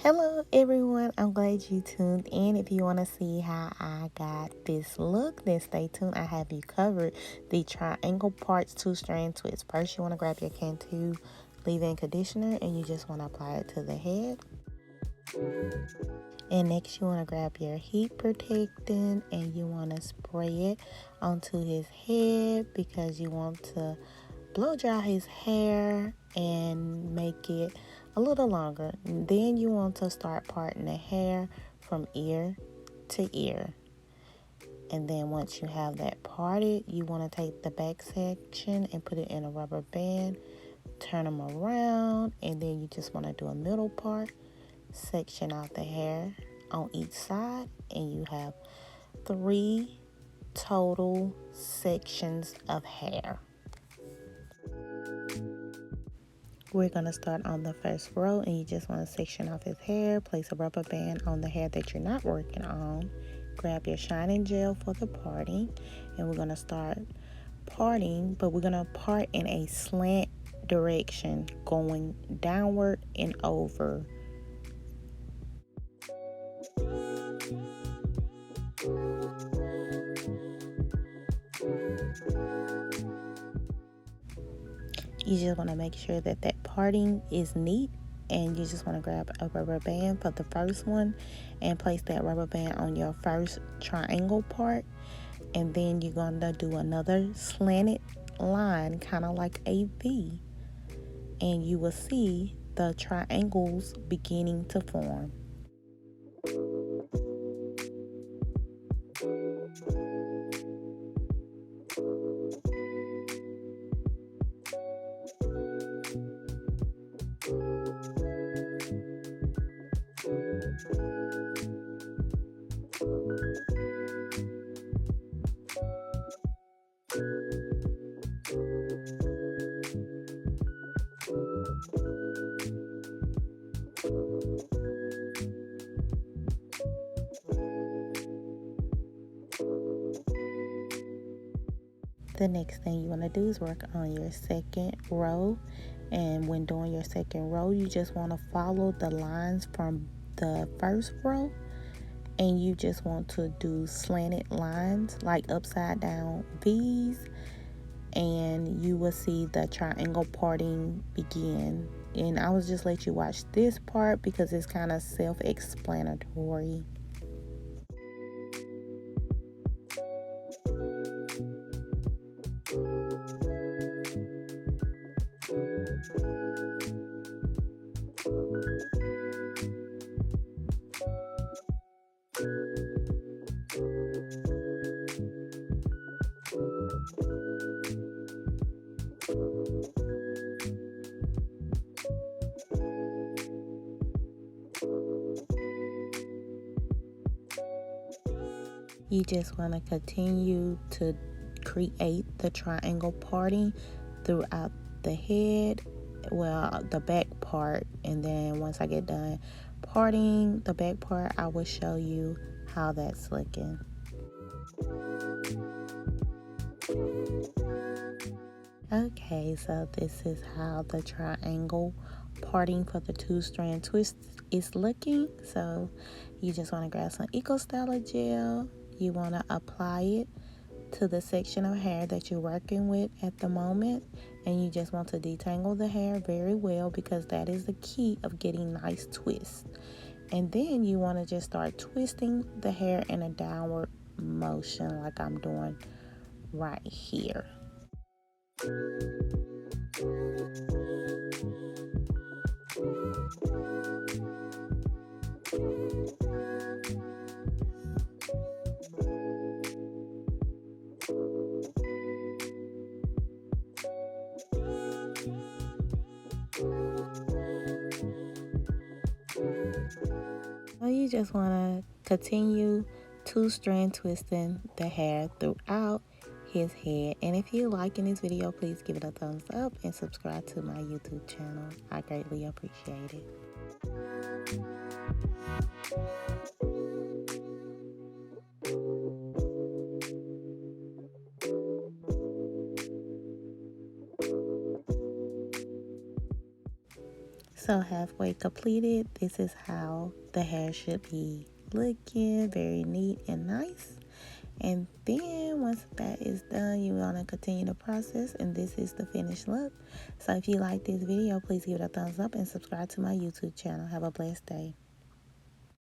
Hello everyone, I'm glad you tuned in. If you want to see how I got this look, then stay tuned. I have you covered. The triangle parts 2-strand twist. First you want to grab your Cantu leave-in conditioner and you just want to apply it to the head. And next you want to grab your heat protectant and you want to spray it onto his head because you want to blow dry his hair and make it a little longer. And then you want to start parting the hair from ear to ear. And then once you have that parted, you want to take the back section and put it in a rubber band, turn them around, and then you just want to do a middle part, section out the hair on each side, and you have 3 total sections of hair. We're going to start on the first row, and you just want to section off his hair. Place a rubber band on the hair that you're not working on. Grab your shining gel for the parting, and we're going to start parting, but we're going to part in a slant direction, going downward and over. You just want to make sure that that parting is neat, and you just want to grab a rubber band for the first one and place that rubber band on your first triangle part, and then you're going to do another slanted line, kind of like a V, and you will see the triangles beginning to form. The next thing you want to do is work on your second row, and when doing your second row you just want to follow the lines from the first row, and you just want to do slanted lines like upside down V's, and you will see the triangle parting begin. And I will just let you watch this part because it's kind of self-explanatory. You just want to continue to create the triangle parting throughout the head, well, the back part, and then once I get done parting the back part, I will show you how that's looking. Okay, so this is how the triangle parting for the 2-strand twist is looking. So you just want to grab some Eco Styler gel. You want to apply it to the section of hair that you're working with at the moment, and you just want to detangle the hair very well because that is the key of getting nice twists. And then you want to just start twisting the hair in a downward motion like I'm doing right here. So you just want to continue 2-strand twisting the hair throughout his head. And if you're liking this video, please give it a thumbs up and subscribe to my YouTube channel. I greatly appreciate it. So halfway completed, this is how the hair should be looking, very neat and nice. And then once that is done, you want to continue the process, and this is the finished look. So if you like this video, please give it a thumbs up and subscribe to my YouTube channel. Have a blessed day.